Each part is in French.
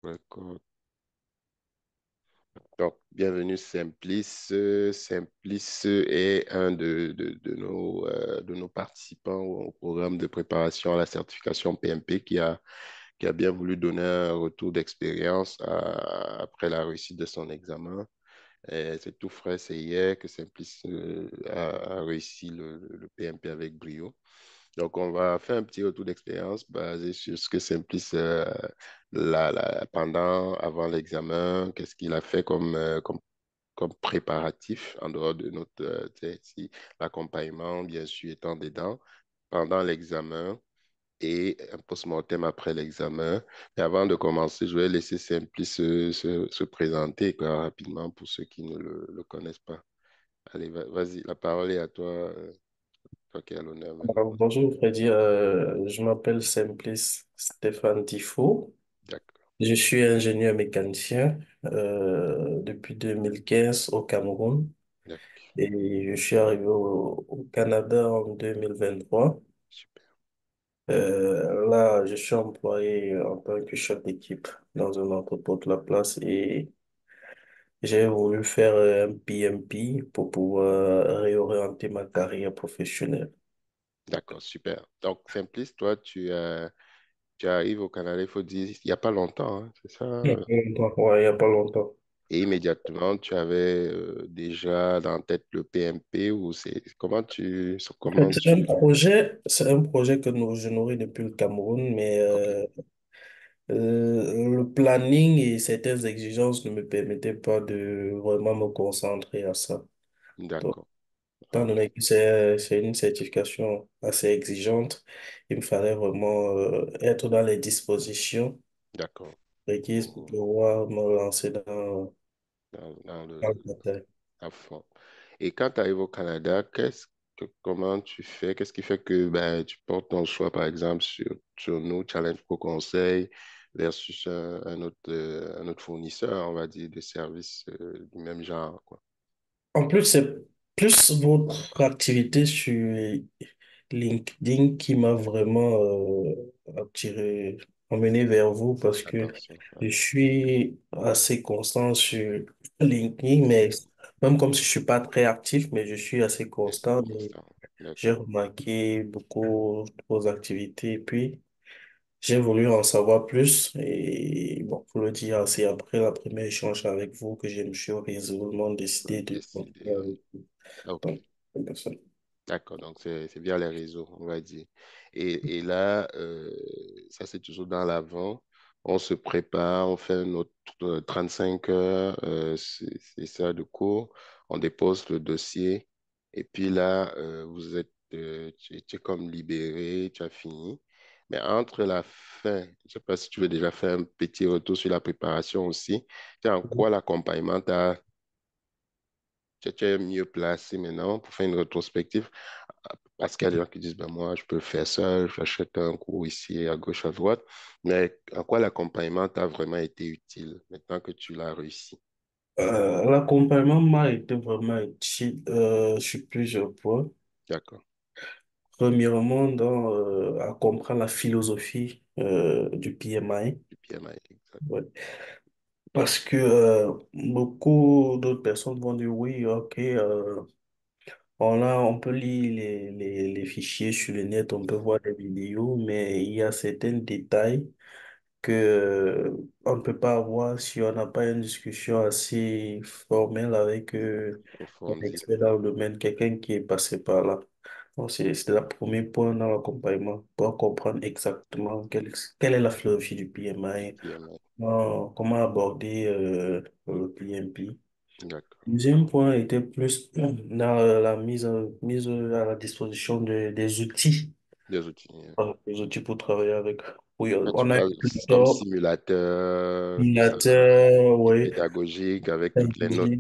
D'accord. Donc, bienvenue Simplice. Simplice est un de nos participants au programme de préparation à la certification PMP qui a bien voulu donner un retour d'expérience après la réussite de son examen. Et c'est tout frais, c'est hier que Simplice a réussi le PMP avec brio. Donc, on va faire un petit retour d'expérience basé sur ce que Simplice, avant l'examen, qu'est-ce qu'il a fait comme préparatif en dehors de notre, tu sais, si l'accompagnement, bien sûr, étant dedans, pendant l'examen et un post-mortem après l'examen. Mais avant de commencer, je vais laisser Simplice se présenter quoi, rapidement pour ceux qui ne le connaissent pas. Allez, vas-y, la parole est à toi, toi qui as l'honneur, vas-y. Bonjour Freddy, je m'appelle Simplice Stéphane Tifo. D'accord, Je suis ingénieur mécanicien depuis 2015 au Cameroun d'accord, et je suis arrivé au Canada en 2023. super, Là, je suis employé en tant que chef d'équipe dans un entrepôt de la place et j'ai voulu faire un PMP pour pouvoir réorienter ma carrière professionnelle. d'accord, super. Donc, Simplice, toi, tu arrives au Canada, il faut dire, il n'y a pas longtemps, hein, c'est ça? Ouais, il n'y a pas longtemps. Et immédiatement, tu avais déjà dans la tête le PMP ou En fait, comment tu, c'est un projet que je nourris depuis le Cameroun, mais ok, le planning et certaines exigences ne me permettaient pas de vraiment me concentrer à ça. Donc, d'accord, étant ok, donné que c'est une certification assez exigeante, il me fallait vraiment être dans les dispositions d'accord. requises pour Mhm. pouvoir me lancer Dans dans le matériel. à fond. Et quand tu arrives au Canada, comment tu fais? Qu'est-ce qui fait que ben, tu portes ton choix, par exemple, sur nous, Challenge Pro Conseil, versus un autre fournisseur, on va dire, de services du même genre, quoi. En plus, c'est plus votre activité sur LinkedIn qui m'a vraiment attiré, emmené vers vous parce que Attention. je Ouais. suis assez constant sur LinkedIn, mais LinkedIn, même comme si je suis pas très actif, mais je suis assez c'est constant. Et constant. j'ai D'accord. remarqué beaucoup de vos activités et puis j'ai voulu en savoir plus. Et bon, pour le dire, c'est après la première échange avec vous que je me suis résolument décidé de Décidé. continuer avec vous. OK. Donc, c'est comme ça. D'accord, donc c'est via les réseaux, on va dire. Et là, ça c'est toujours dans l'avant. On se prépare, on fait notre 35 heures, c'est ça de cours. On dépose le dossier. Et puis là, tu es comme libéré, tu as fini. Mais entre la fin, je ne sais pas si tu veux déjà faire un petit retour sur la préparation aussi. C'est en quoi l'accompagnement tu es mieux placé maintenant pour faire une rétrospective. Parce qu'il y a des gens qui disent, ben moi, je peux le faire seul, j'achète un cours ici, à gauche, à droite. Mais en quoi l'accompagnement t'a vraiment été utile maintenant que tu l'as réussi? L'accompagnement m'a été vraiment utile sur plusieurs points. D'accord. Premièrement, à comprendre la philosophie du PMI. Du PMI, exact. Ouais. Parce que beaucoup d'autres personnes vont dire oui, ok, on peut lire les fichiers sur le net, on peut Net, voir des vidéos, mais il y a certains détails que on ne peut pas avoir si on n'a pas une discussion assez formelle avec un approfondi. expert dans le domaine, quelqu'un qui est passé par là. Donc, c'est le premier point dans l'accompagnement, pour comprendre exactement quelle est la philosophie du Du PMI, PMI. comment aborder le PMP. D'accord. Deuxième point était plus dans la mise à la disposition des outils, Des outils. Hein. des outils pour travailler avec. Oui, Quand tu on a parles une comme pléthore simulateur, tout ça, ordinateur, et oui. pédagogique avec toutes les notes.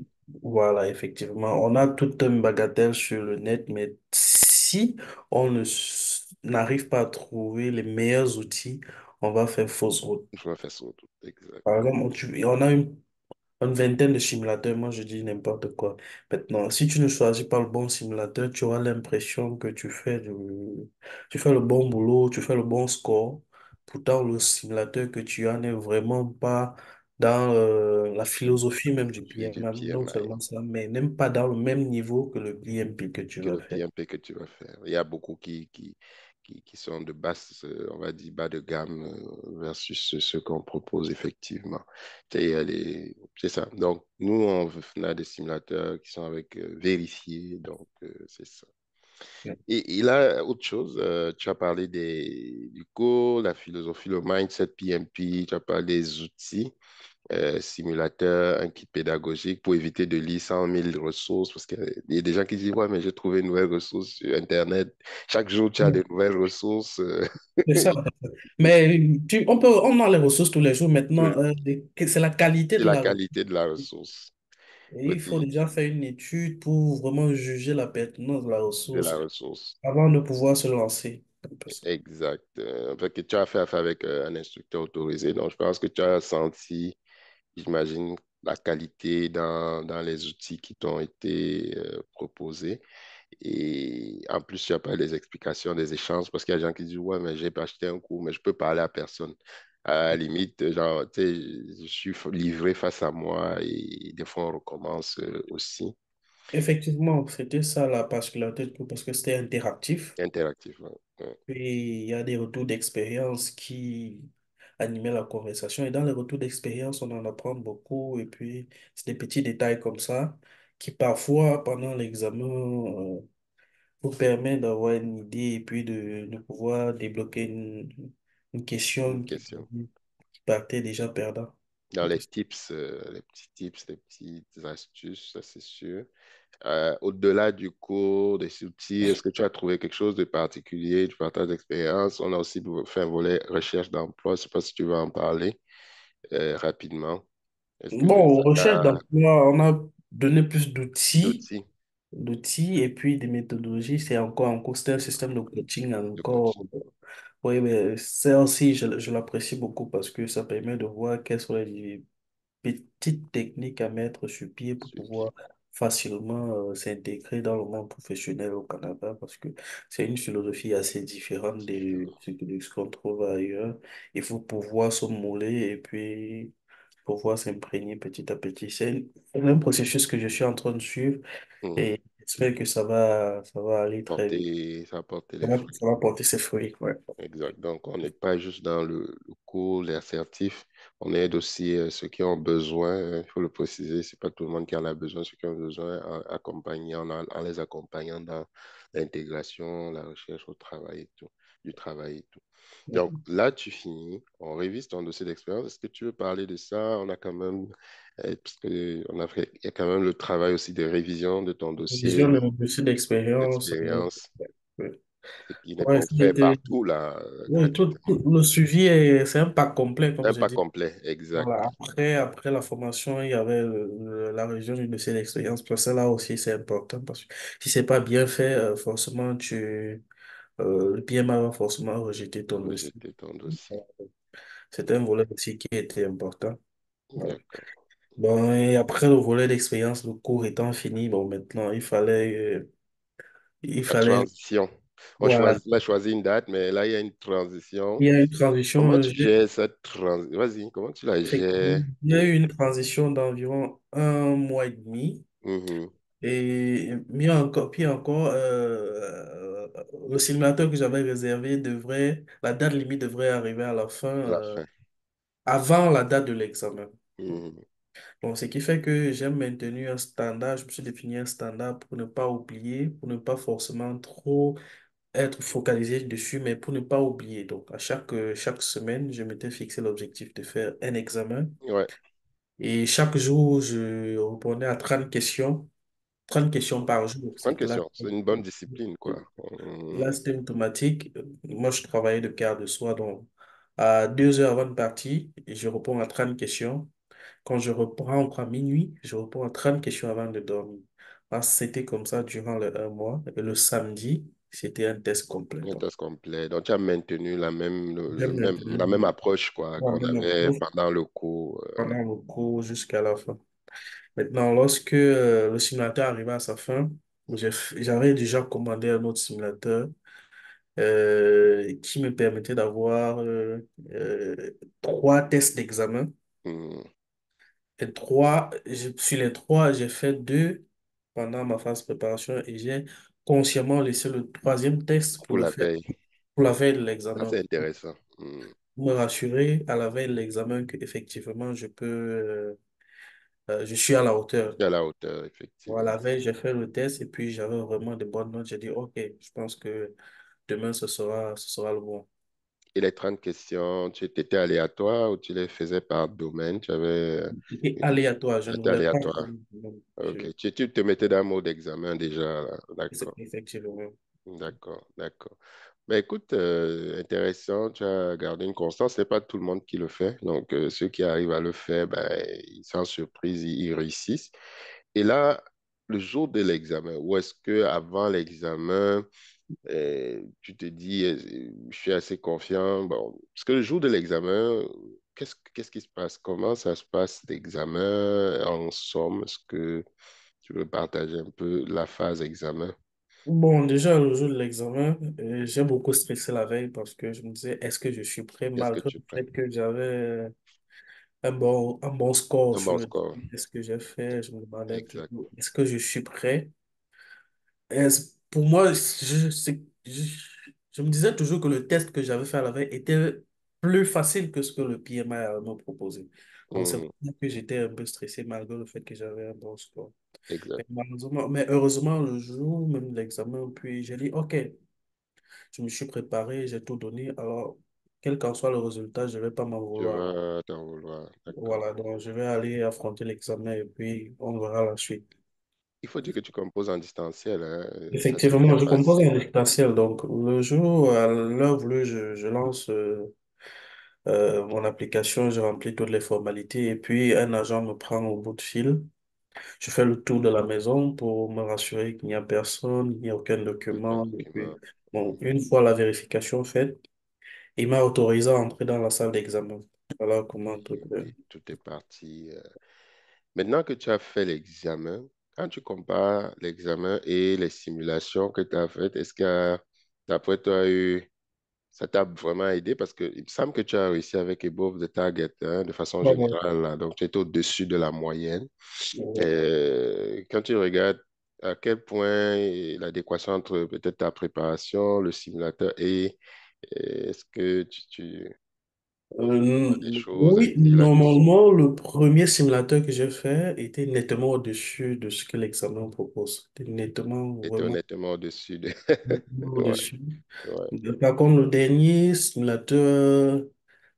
Voilà, effectivement. On a toute une bagatelle sur le net, mais si on n'arrive pas à trouver les meilleurs outils, on va faire fausse route. Je vais faire ça tout. Exact. Par exemple, on a une vingtaine de simulateurs, moi je dis n'importe quoi. Maintenant, si tu ne choisis pas le bon simulateur, tu auras l'impression que tu fais le bon boulot, tu fais le bon score pourtant le simulateur que tu as n'est vraiment pas dans la philosophie même du Philosophie du PMM, non PMI seulement ça, mais même pas dans le même niveau que le PMP que tu que vas le faire. PMP que tu vas faire. Il y a beaucoup qui sont de basse, on va dire bas de gamme versus ce qu'on propose effectivement. C'est ça. Donc, nous, on a des simulateurs qui sont avec vérifiés, donc c'est ça. Et là, autre chose, tu as parlé du cours, la philosophie, le mindset PMP, tu as parlé des outils, simulateurs, un kit pédagogique pour éviter de lire 100 000 ressources, parce qu'il y a des gens qui disent, ouais, mais j'ai trouvé une nouvelle ressource sur Internet. Chaque jour, tu as des nouvelles ressources. C'est ça. Mais on a les ressources tous les jours maintenant. C'est C'est la qualité de la la ressource. qualité de la ressource. Et il faut Aussi, déjà faire une étude pour vraiment juger la pertinence de la de ressource la ressource. avant de pouvoir se lancer. Un peu ça. Exact. Fait que tu as fait affaire avec un instructeur autorisé. Donc, je pense que tu as senti, j'imagine, la qualité dans les outils qui t'ont été proposés. Et en plus, tu n'as pas les explications des échanges parce qu'il y a des gens qui disent, ouais, mais j'ai pas acheté un cours, mais je peux parler à personne. À la limite, genre, tu sais, je suis livré face à moi et des fois, on recommence aussi Effectivement, c'était ça la particularité du coup, parce que c'était interactif. interactivement. Ouais. Puis il y a des retours d'expérience qui animaient la conversation. Et dans les retours d'expérience, on en apprend beaucoup. Et puis, c'est des petits détails comme ça qui parfois, pendant l'examen, vous permettent d'avoir une idée et puis de pouvoir débloquer une Une question question. qui partait déjà perdant. Dans les tips, les petits tips, les petites astuces, ça c'est sûr. Au-delà du cours, des outils, est-ce que tu as trouvé quelque chose de particulier, du partage d'expérience? On a aussi fait un volet recherche d'emploi. Je ne sais pas si tu veux en parler rapidement. Est-ce que Bon, ça recherche t'a d'emploi, on a donné plus d'outils d'outils et puis des méthodologies. C'est encore en cours, c'est un système de coaching de encore. coaching? Oui, mais ça aussi, je l'apprécie beaucoup parce que ça permet de voir quelles sont les petites techniques à mettre sur pied pour Sur pied. pouvoir facilement s'intégrer dans le monde professionnel au Canada parce que c'est une philosophie assez différente de ce qu'on trouve ailleurs. Il faut pouvoir se mouler et puis pouvoir s'imprégner petit à petit. C'est un processus que je suis en train de suivre Mhm. et j'espère que ça va aller très vite. Ça a porté les Ça fruits. va porter ses fruits. Ouais. Exact. Donc, on n'est pas juste dans le cours, les assertifs, on aide aussi ceux qui ont besoin, hein, il faut le préciser, c'est pas tout le monde qui en a besoin, ceux qui ont besoin, en les accompagnant dans l'intégration, la recherche au travail et tout, du travail et tout. Donc, là, tu finis, on révise ton dossier d'expérience. Est-ce que tu veux parler de ça? On a quand même, parce que on a fait, il y a quand même le travail aussi de révision de ton dossier Vision de mon dossier d'expérience. d'expérience Ouais, qui n'est ouais, pas ça a fait été. partout, là, Oui, gratuitement. tout le suivi, c'est un pas complet, comme Un je pas dis. complet, exact. Voilà. Après la formation, il y avait la révision du dossier d'expérience. Pour ça, là aussi, c'est important parce que si c'est pas bien fait, forcément, le PMA va forcément rejeter ton dossier. Rejeter ton dossier. C'est un volet aussi qui était important. Voilà. D'accord. Bon, et après le volet d'expérience, le cours étant fini, bon, maintenant, il La fallait, transition. voilà, On a choisi une date, mais là, il y a une transition. il y a une Comment transition. tu gères cette transition? Vas-y, comment tu la Effectivement, gères? il y a eu une transition d'environ un mois et demi. Mhm. Et puis encore, le simulateur que j'avais réservé la date limite devrait arriver à la fin, À la fin. avant la date de l'examen. Mhm. Donc, ce qui fait que j'ai maintenu un standard, je me suis défini un standard pour ne pas oublier, pour ne pas forcément trop être focalisé dessus, mais pour ne pas oublier. Donc, chaque semaine, je m'étais fixé l'objectif de faire un examen. Ouais, Et chaque jour, je répondais à 30 questions, 30 questions par jour. bonne question. C'est une bonne discipline, quoi. Là, c'était automatique. Moi, je travaillais de quart de soir, donc à 2 heures avant de partir, je réponds à 30 questions. Quand je reprends à minuit, je réponds à 30 questions avant de dormir. Ah, c'était comme ça durant le un mois. Et le samedi, c'était un test complet. Un Donc, test complet. Donc, tu as maintenu j'aime la même maintenir approche, quoi, la qu'on même avait approche pendant le cours. pendant le cours jusqu'à la fin. Maintenant, lorsque le simulateur arrivait à sa fin, j'avais déjà commandé un autre simulateur qui me permettait d'avoir trois tests d'examen. Mhm. Et sur les trois, j'ai fait deux pendant ma phase préparation et j'ai consciemment laissé le troisième test pour Pour le la faire veille. pour la veille de Ça, l'examen. c'est intéressant. Mhm. Pour me rassurer à la veille de l'examen que effectivement je suis à la hauteur. C'est à la hauteur, Voilà, effectivement. la veille, j'ai fait le test et puis j'avais vraiment de bonnes notes. J'ai dit, OK, je pense que demain, ce sera le bon. Et les 30 questions, tu étais aléatoire ou tu les faisais par domaine? Tu avais C'était une... aléatoire, je ne C'était voulais pas. aléatoire. Ok. Tu te mettais dans le mode examen déjà, là. C'est D'accord. effectivement. D'accord. D'accord. Mais écoute, intéressant, tu as gardé une constance. C'est pas tout le monde qui le fait. Donc, ceux qui arrivent à le faire, ben, sans surprise, ils réussissent. Et là, le jour de l'examen, ou est-ce que avant l'examen, tu te dis, je suis assez confiant. Bon, parce que le jour de l'examen, qu'est-ce qui se passe? Comment ça se passe l'examen en somme? Est-ce que tu veux partager un peu la phase examen? Bon, déjà, le jour de l'examen, j'ai beaucoup stressé la veille parce que je me disais, est-ce que je suis prêt Qu'est-ce que malgré tu le prends? fait que j'avais un bon score Un sur bon le score. test que j'ai fait. Je me demandais Exact. toujours, est-ce que je suis prêt? Pour moi, je me disais toujours que le test que j'avais fait à la veille était plus facile que ce que le PMI me proposait. Donc, c'est Mhm. pour ça que j'étais un peu stressé malgré le fait que j'avais un bon score. Exact. Mais heureusement, le jour même de l'examen, puis j'ai dit, OK, je me suis préparé, j'ai tout donné. Alors, quel qu'en soit le résultat, je ne vais pas m'en Tu vouloir. vas t'en vouloir. D'accord. Voilà, donc je vais aller affronter l'examen et puis on verra la suite. Il faut dire que tu composes en distanciel, hein. Ça s'est bien Effectivement, je compose passé. en distanciel. Donc, le jour, à l'heure voulue, je lance mon application, je remplis toutes les formalités et puis un agent me prend au bout de fil. Je fais le tour de la maison pour me rassurer qu'il n'y a personne, il n'y a aucun Aucun document. Et puis, document. bon, une fois la vérification faite, il m'a autorisé à entrer dans la salle d'examen. Voilà comment tout. Et tout est parti. Maintenant que tu as fait l'examen, quand tu compares l'examen et les simulations que tu as faites, est-ce que d'après toi, ça t'a vraiment aidé? Parce qu'il me semble que tu as réussi avec Above the Target, hein, de façon Ouais, ouais. générale, là. Donc, tu étais au-dessus de la moyenne. Ouais. Quand tu regardes à quel point l'adéquation entre peut-être ta préparation, le simulateur et est-ce que tu as des choses à Oui, dire là-dessus? normalement, le premier simulateur que j'ai fait était nettement au-dessus de ce que l'examen propose. C'était nettement, Tu étais vraiment, honnêtement au-dessus de... nettement Ouais, au-dessus. ouais. Par contre, le dernier simulateur,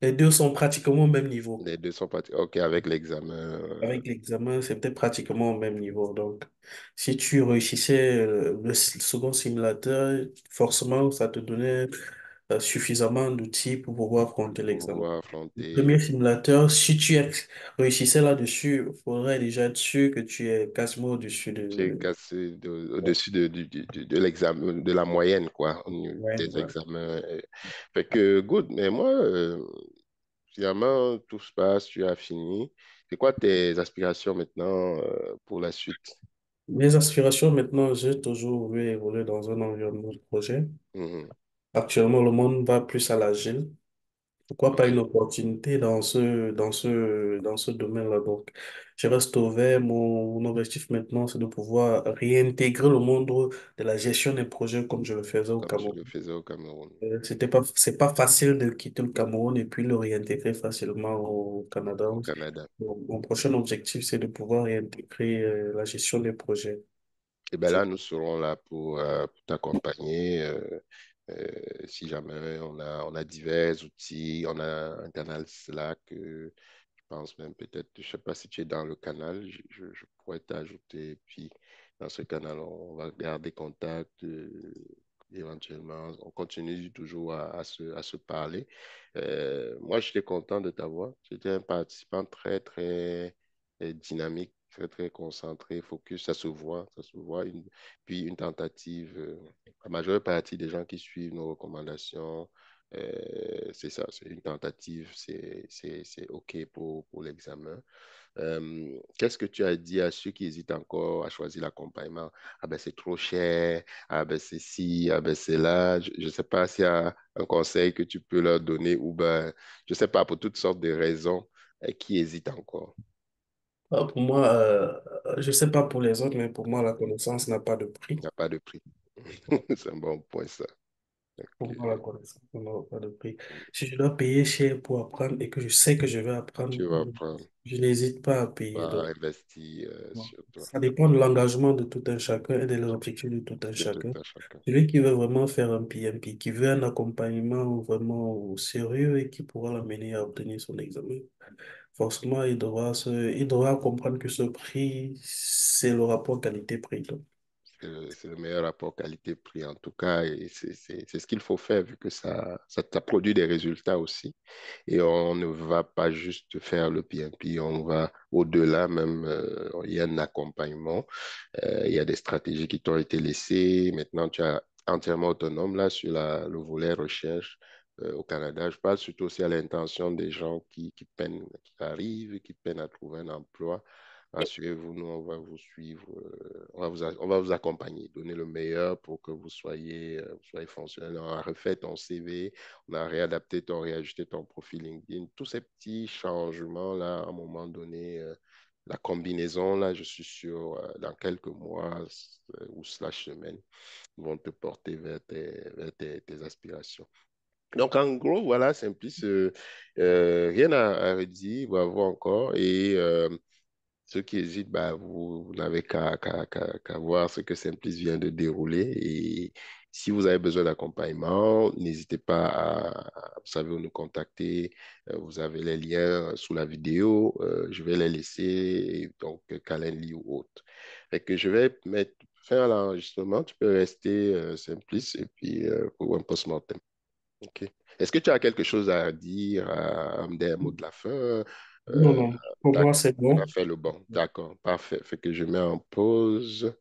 les deux sont pratiquement au même niveau. Les deux sont partis. OK, avec l'examen. Avec l'examen, c'était pratiquement au même niveau. Donc, si tu réussissais second simulateur, forcément, ça te donnait suffisamment d'outils pour pouvoir affronter Pour l'examen. pouvoir Le affronter. premier simulateur, si réussissais là-dessus, il faudrait déjà être sûr que tu es quasiment au-dessus J'ai de... cassé au-dessus de l'examen, de la moyenne, quoi, au niveau Ouais, des ouais. examens. Fait que, good. Mais moi, finalement, tout se passe, tu as fini. C'est quoi tes aspirations maintenant, pour la suite? Mes aspirations maintenant, j'ai toujours voulu évoluer dans un environnement de projet. Mhm. Actuellement, le monde va plus à l'agile. Pourquoi pas OK. une opportunité dans ce domaine-là? Donc, je reste ouvert. Mon objectif maintenant, c'est de pouvoir réintégrer le monde de la gestion des projets comme je le faisais au Comme tu Cameroun. le faisais au Cameroun, C'est pas facile de quitter le Cameroun et puis le réintégrer facilement au Canada. au Canada. Mon prochain objectif, c'est de pouvoir réintégrer la gestion des projets. Et bien là, nous serons là pour t'accompagner. Si jamais on a divers outils, on a un canal Slack, je pense même peut-être, je ne sais pas si tu es dans le canal, je pourrais t'ajouter. Puis dans ce canal, on va garder contact. Éventuellement, on continue toujours à se parler. Moi, j'étais content de t'avoir. J'étais un participant très, très dynamique, très, très concentré, focus. Ça se voit, ça se voit. Puis une tentative. La majeure partie des gens qui suivent nos recommandations C'est ça, c'est une tentative, c'est OK pour l'examen. Qu'est-ce que tu as dit à ceux qui hésitent encore à choisir l'accompagnement? Ah ben c'est trop cher, ah ben c'est ci, ah ben c'est là. Je ne sais pas s'il y a un conseil que tu peux leur donner ou ben, je ne sais pas, pour toutes sortes de raisons, qui hésitent encore. Pour moi, je sais pas pour les autres, mais pour moi, la connaissance n'a pas de prix. Il n'y a pas de prix. C'est un bon point, ça. Pour Ok. moi, la connaissance n'a pas de prix. Si je dois payer cher pour apprendre et que je sais que je vais apprendre, Tu vas prendre, je n'hésite pas à payer. pas Donc, investir bon, sur toi, ça dépend de l'engagement de tout un chacun et des objectifs de tout un de tout chacun. à chacun. Celui qui veut vraiment faire un PMP, qui veut un accompagnement vraiment sérieux et qui pourra l'amener à obtenir son examen, forcément, il devra comprendre que ce prix, c'est le rapport qualité-prix. Donc, C'est le meilleur rapport qualité-prix en tout cas, et c'est ce qu'il faut faire vu que ça produit des résultats aussi. Et on ne va pas juste faire le PMP, on va au-delà même, il y a un accompagnement, il y a des stratégies qui t'ont été laissées. Maintenant, tu es entièrement autonome là sur le volet recherche au Canada. Je parle surtout aussi à l'intention des gens qui peinent, qui arrivent, qui peinent à trouver un emploi. Rassurez-vous, nous, on va vous suivre, on va vous accompagner, donner le meilleur pour que vous soyez fonctionnel. On a refait ton CV, on a réadapté réajusté ton profil LinkedIn. Tous ces petits changements-là, à un moment donné, la combinaison, là, je suis sûr, dans quelques mois ou slash semaines, vont te porter tes aspirations. Donc, en gros, voilà, Simplice, rien à redire, bravo encore. Et ceux qui hésitent, bah, vous n'avez qu'à voir ce que Simplice vient de dérouler. Et si vous avez besoin d'accompagnement, n'hésitez pas vous savez, où nous contacter. Vous avez les liens sous la vidéo. Je vais les laisser, donc Calendly ou autre. Fait que je vais mettre fin à l'enregistrement. Tu peux rester Simplice et puis pour un post-mortem. OK. Est-ce que tu as quelque chose à dire, à me dire un mot de la fin? non, Euh, non, pour moi, d'accord, c'est on a bon. fait le bon. D'accord, parfait. Fait que je mets en pause.